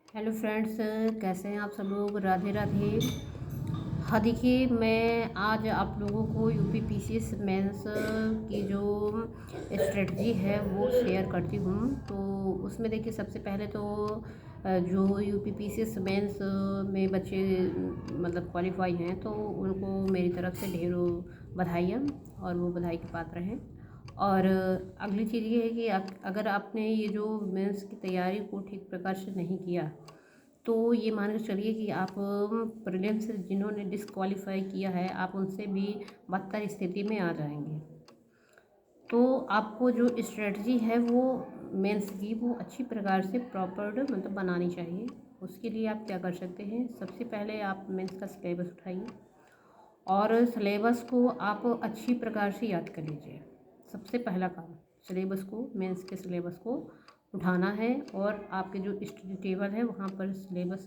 Hello friends, कैसे हैं आप सब लोग। राधे राधे। हाँ देखिए, मैं आज आप लोगों को यूपी पीसीएस मेंस की जो स्ट्रेटजी है वो शेयर करती हूँ। तो उसमें देखिए, सबसे पहले तो जो यूपी पीसीएस मेंस में बच्चे मतलब क्वालिफाई हैं, तो उनको मेरी तरफ से ढेरों बधाइयाँ, और वो बधाई के पात्र हैं। और अगली चीज़ ये है कि अगर आपने ये जो मेंस की तैयारी को ठीक प्रकार से नहीं किया, तो ये मान के चलिए कि आप प्रीलिम्स से जिन्होंने डिसक्वालीफाई किया है, आप उनसे भी बदतर स्थिति में आ जाएंगे। तो आपको जो स्ट्रेटजी है वो मेंस की, वो अच्छी प्रकार से प्रॉपर मतलब बनानी चाहिए। उसके लिए आप क्या कर सकते हैं, सबसे पहले आप मेंस का सिलेबस उठाइए और सिलेबस को आप अच्छी प्रकार से याद कर लीजिए। सबसे पहला काम, सिलेबस को, मेंस के सिलेबस को उठाना है, और आपके जो स्टडी टेबल है वहाँ पर सिलेबस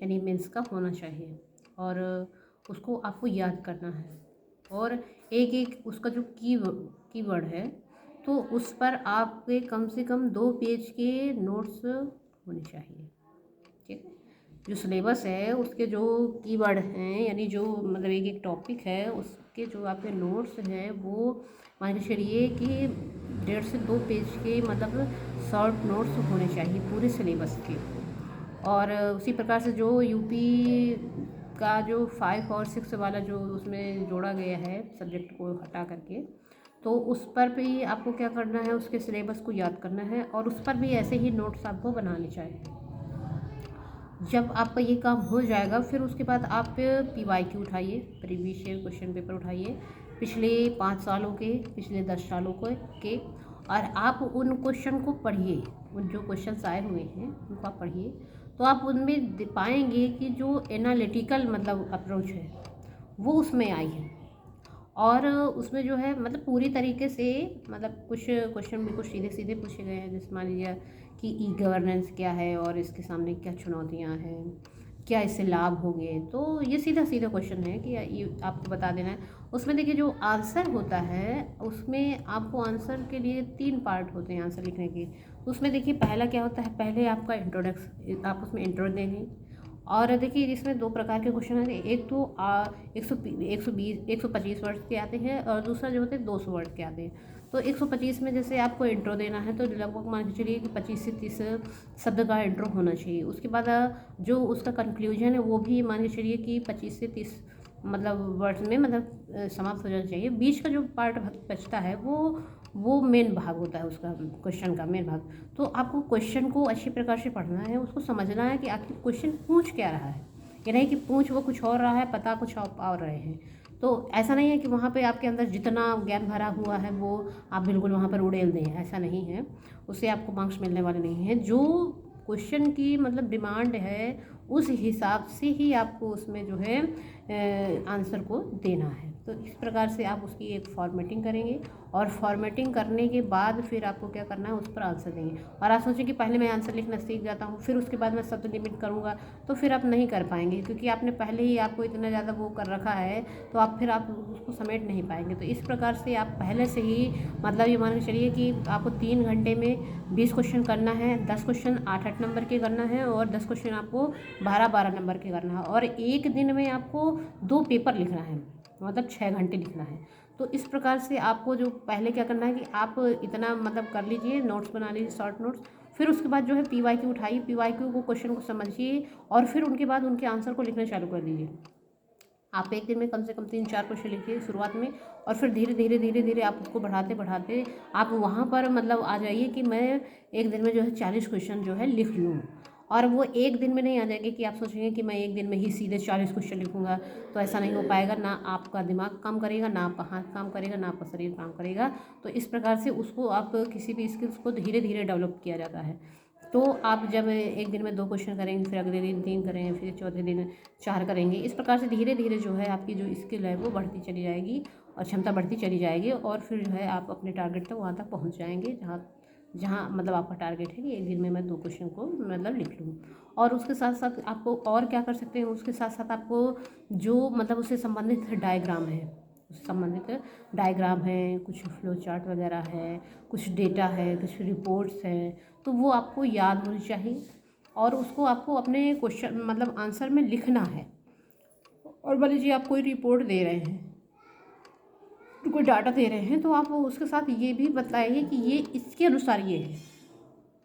यानी मेंस का होना चाहिए, और उसको आपको याद करना है। और एक एक उसका जो कीवर्ड है, तो उस पर आपके कम से कम 2 पेज के नोट्स होने चाहिए। ठीक है। जो सिलेबस है उसके जो कीवर्ड हैं, यानी जो मतलब एक एक टॉपिक है, उसके जो आपके नोट्स हैं वो मान के चलिए कि 1.5 से 2 पेज के मतलब शॉर्ट नोट्स होने चाहिए पूरे सिलेबस के। और उसी प्रकार से जो यूपी का जो 5 और 6 वाला जो उसमें जोड़ा गया है सब्जेक्ट को हटा करके, तो उस पर भी आपको क्या करना है, उसके सिलेबस को याद करना है, और उस पर भी ऐसे ही नोट्स आपको बनाने चाहिए। जब आपका ये काम हो जाएगा, फिर उसके बाद आप पीवाईक्यू उठाइए, प्रीवियस ईयर क्वेश्चन पेपर उठाइए, पिछले 5 सालों के, पिछले 10 सालों के, और आप उन क्वेश्चन को पढ़िए। उन जो क्वेश्चंस आए हुए हैं उनको आप पढ़िए, तो आप उनमें पाएंगे कि जो एनालिटिकल मतलब अप्रोच है वो उसमें आई है। और उसमें जो है मतलब पूरी तरीके से मतलब कुछ क्वेश्चन बिल्कुल सीधे सीधे पूछे गए हैं, जैसे मान लीजिए कि ई गवर्नेंस क्या है और इसके सामने क्या चुनौतियां हैं, क्या इससे लाभ होंगे। तो ये सीधा सीधा क्वेश्चन है कि ये आपको बता देना है। उसमें देखिए जो आंसर होता है, उसमें आपको आंसर के लिए 3 पार्ट होते हैं आंसर लिखने के। उसमें देखिए पहला क्या होता है, पहले आपका इंट्रोडक्शन, आप उसमें इंट्रो देंगे। और देखिए इसमें 2 प्रकार के क्वेश्चन आते हैं, एक तो 125 वर्ड के आते हैं, और दूसरा जो होते हैं 200 वर्ड के आते हैं। तो 125 में जैसे आपको इंट्रो देना है, तो लगभग मान के चलिए कि 25 से 30 शब्द का इंट्रो होना चाहिए। उसके बाद जो उसका कंक्लूजन है वो भी मान के चलिए कि 25 से 30 मतलब वर्ड्स में मतलब समाप्त हो जाना चाहिए। बीच का जो पार्ट बचता है वो मेन भाग होता है उसका, क्वेश्चन का मेन भाग। तो आपको क्वेश्चन को अच्छी प्रकार से पढ़ना है, उसको समझना है कि आखिर क्वेश्चन पूछ क्या रहा है। ये नहीं कि पूछ वो कुछ और रहा है, पता कुछ और रहे हैं। तो ऐसा नहीं है कि वहाँ पे आपके अंदर जितना ज्ञान भरा हुआ है वो आप बिल्कुल वहाँ पर उड़ेल दें, ऐसा नहीं है। उससे आपको मार्क्स मिलने वाले नहीं हैं। जो क्वेश्चन की मतलब डिमांड है, उस हिसाब से ही आपको उसमें जो है आंसर को देना है। तो इस प्रकार से आप उसकी एक फॉर्मेटिंग करेंगे, और फॉर्मेटिंग करने के बाद फिर आपको क्या करना है, उस पर आंसर देंगे। और आप सोचें कि पहले मैं आंसर लिखना सीख जाता हूँ, फिर उसके बाद मैं शब्द लिमिट करूँगा, तो फिर आप नहीं कर पाएंगे, क्योंकि आपने पहले ही आपको इतना ज़्यादा वो कर रखा है, तो आप उसको समेट नहीं पाएंगे। तो इस प्रकार से आप पहले से ही मतलब ये मान के चलिए कि आपको 3 घंटे में 20 क्वेश्चन करना है। 10 क्वेश्चन 8-8 नंबर के करना है, और 10 क्वेश्चन आपको 12-12 नंबर के करना है, और एक दिन में आपको 2 पेपर लिखना है, मतलब 6 घंटे लिखना है। तो इस प्रकार से आपको जो पहले क्या करना है कि आप इतना मतलब कर लीजिए, नोट्स बना लीजिए, शॉर्ट नोट्स। फिर उसके बाद जो है पीवाईक्यू उठाइए, पीवाईक्यू को, क्वेश्चन को समझिए, और फिर उनके बाद उनके आंसर को लिखना चालू कर दीजिए। आप एक दिन में कम से कम 3-4 क्वेश्चन लिखिए शुरुआत में, और फिर धीरे धीरे धीरे धीरे आप उसको बढ़ाते बढ़ाते आप वहाँ पर मतलब आ जाइए कि मैं एक दिन में जो है 40 क्वेश्चन जो है लिख लूँ। और वो एक दिन में नहीं आ जाएंगे कि आप सोचेंगे कि मैं एक दिन में ही सीधे 40 क्वेश्चन लिखूंगा, तो ऐसा नहीं हो पाएगा। ना आपका दिमाग काम करेगा, ना आपका हाथ काम करेगा, ना आपका शरीर काम करेगा। तो इस प्रकार से उसको आप किसी भी स्किल्स को धीरे धीरे डेवलप किया जाता है। तो आप जब एक दिन में 2 क्वेश्चन करेंगे, फिर अगले दिन 3 करेंगे, फिर चौथे दिन 4 करेंगे, इस प्रकार से धीरे धीरे जो है आपकी जो स्किल है वो बढ़ती चली जाएगी, और क्षमता बढ़ती चली जाएगी, और फिर जो है आप अपने टारगेट तक वहाँ तक पहुँच जाएंगे, जहाँ जहाँ मतलब आपका टारगेट है कि एक दिन में मैं 2 क्वेश्चन को मतलब लिख लूँ। और उसके साथ साथ आपको और क्या कर सकते हैं, उसके साथ साथ आपको जो मतलब उससे संबंधित डायग्राम है, उससे संबंधित डायग्राम है, कुछ फ्लो चार्ट वगैरह है, कुछ डेटा है, कुछ रिपोर्ट्स हैं, तो वो आपको याद होनी चाहिए। और उसको आपको अपने क्वेश्चन मतलब आंसर में लिखना है। और मान लीजिए आप कोई रिपोर्ट दे रहे हैं, कोई डाटा दे रहे हैं, तो आप उसके साथ ये भी बताइए कि ये इसके अनुसार ये है,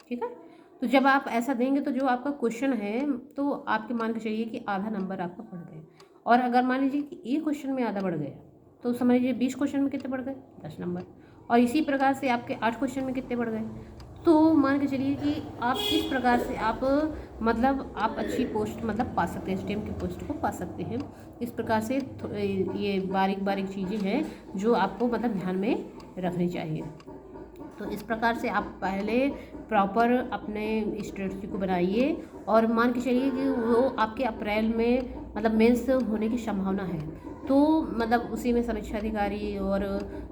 ठीक है। तो जब आप ऐसा देंगे तो जो आपका क्वेश्चन है तो आपके मान के चलिए कि आधा नंबर आपका बढ़ गए। और अगर मान लीजिए कि एक क्वेश्चन में आधा बढ़ गया तो समझ लीजिए 20 क्वेश्चन में कितने बढ़ गए, 10 नंबर। और इसी प्रकार से आपके 8 क्वेश्चन में कितने बढ़ गए। तो मान के चलिए कि आप इस प्रकार से आप मतलब आप अच्छी पोस्ट मतलब पा सकते हैं, स्टेम की पोस्ट को पा सकते हैं। इस प्रकार से ये बारीक बारीक चीज़ें हैं जो आपको मतलब ध्यान में रखनी चाहिए। तो इस प्रकार से आप पहले प्रॉपर अपने स्ट्रेटजी को बनाइए और मान के चलिए कि वो आपके अप्रैल में मतलब मेंस होने की संभावना है। तो मतलब उसी में समीक्षा अधिकारी और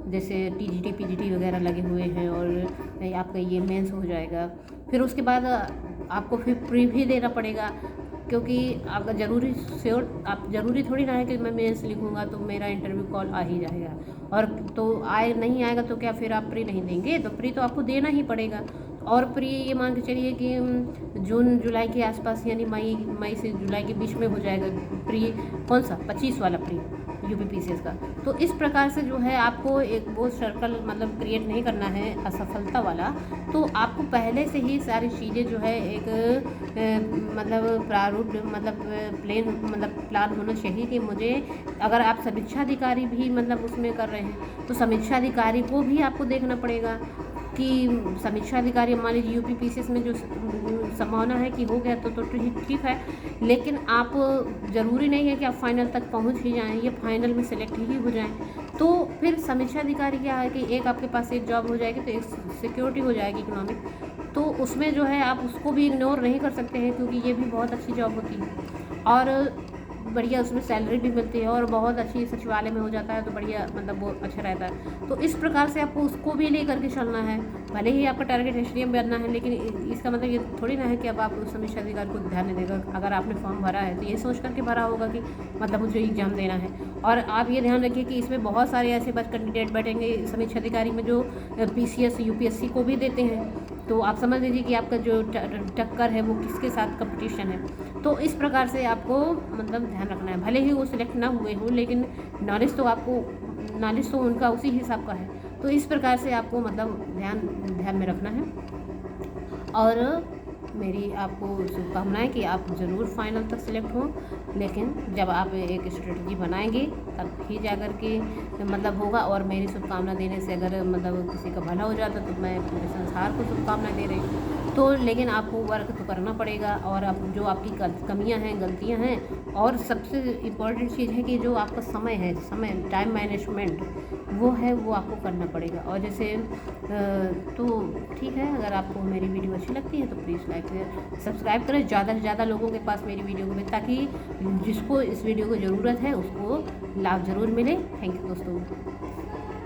जैसे टीजीटी पीजीटी वगैरह लगे हुए हैं और आपका ये मेंस हो जाएगा। फिर उसके बाद आपको फिर प्री भी देना पड़ेगा, क्योंकि आपका ज़रूरी थोड़ी ना है कि मैं मेंस लिखूँगा तो मेरा इंटरव्यू कॉल आ ही जाएगा। और तो नहीं आएगा तो क्या फिर आप प्री नहीं देंगे, तो प्री तो आपको देना ही पड़ेगा। और प्री ये मान के चलिए कि जून जुलाई के आसपास यानी मई से जुलाई के बीच में हो जाएगा प्री। कौन सा 25 वाला प्री यूपीपीसीएस का। तो इस प्रकार से जो है आपको एक वो सर्कल मतलब क्रिएट नहीं करना है असफलता वाला। तो आपको पहले से ही सारी चीज़ें जो है एक मतलब प्रारूप मतलब प्लान होना चाहिए कि मुझे अगर आप समीक्षा अधिकारी भी मतलब उसमें कर रहे हैं तो समीक्षा अधिकारी को भी आपको देखना पड़ेगा कि समीक्षा अधिकारी मान लीजिए यूपीपीसीएस में जो संभावना है कि हो गया तो ठीक है। लेकिन आप ज़रूरी नहीं है कि आप फाइनल तक पहुंच ही जाएं या फाइनल में सेलेक्ट ही हो जाएं। तो फिर समीक्षा अधिकारी क्या है कि एक आपके पास एक जॉब हो जाएगी तो एक सिक्योरिटी हो जाएगी इकोनॉमिक। तो उसमें जो है आप उसको भी इग्नोर नहीं कर सकते हैं, क्योंकि ये भी बहुत अच्छी जॉब होती है और बढ़िया उसमें सैलरी भी मिलती है और बहुत अच्छी सचिवालय में हो जाता है तो बढ़िया मतलब वो अच्छा रहता है। तो इस प्रकार से आपको उसको भी ले करके चलना है। भले ही आपका टारगेट एसडीएम बनना है, लेकिन इसका मतलब ये थोड़ी ना है कि अब आप उस समीक्षा अधिकारी को ध्यान नहीं देगा। अगर आपने फॉर्म भरा है तो ये सोच करके भरा होगा कि मतलब मुझे एग्जाम देना है। और आप ये ध्यान रखिए कि इसमें बहुत सारे ऐसे बस कैंडिडेट बैठेंगे समीक्षा अधिकारी में जो पीसीएस यूपीएससी को भी देते हैं। तो आप समझ लीजिए कि आपका जो टक्कर है वो किसके साथ कंपटीशन है। तो इस प्रकार से आपको मतलब ध्यान रखना है। भले ही वो सिलेक्ट ना हुए हों, लेकिन नॉलेज तो उनका उसी हिसाब का है। तो इस प्रकार से आपको मतलब ध्यान में रखना है। और मेरी आपको शुभकामनाएं कि आप ज़रूर फाइनल तक सिलेक्ट हों। लेकिन जब आप एक स्ट्रेटजी बनाएंगे तब ही जा कर के मतलब होगा। और मेरी शुभकामना देने से अगर मतलब किसी का भला हो जाता तो मैं पूरे संसार को शुभकामनाएं दे रही हूँ। तो लेकिन आपको वर्क तो करना पड़ेगा और अब जो आपकी कमियां हैं गलतियां हैं, और सबसे इम्पॉर्टेंट चीज़ है कि जो आपका समय टाइम मैनेजमेंट वो है वो आपको करना पड़ेगा। और जैसे तो ठीक है, अगर आपको मेरी वीडियो अच्छी लगती है तो प्लीज़ लाइक सब्सक्राइब करें ज़्यादा से ज़्यादा लोगों के पास मेरी वीडियो को मिले, ताकि जिसको इस वीडियो की ज़रूरत है उसको लाभ ज़रूर मिले। थैंक यू दोस्तों।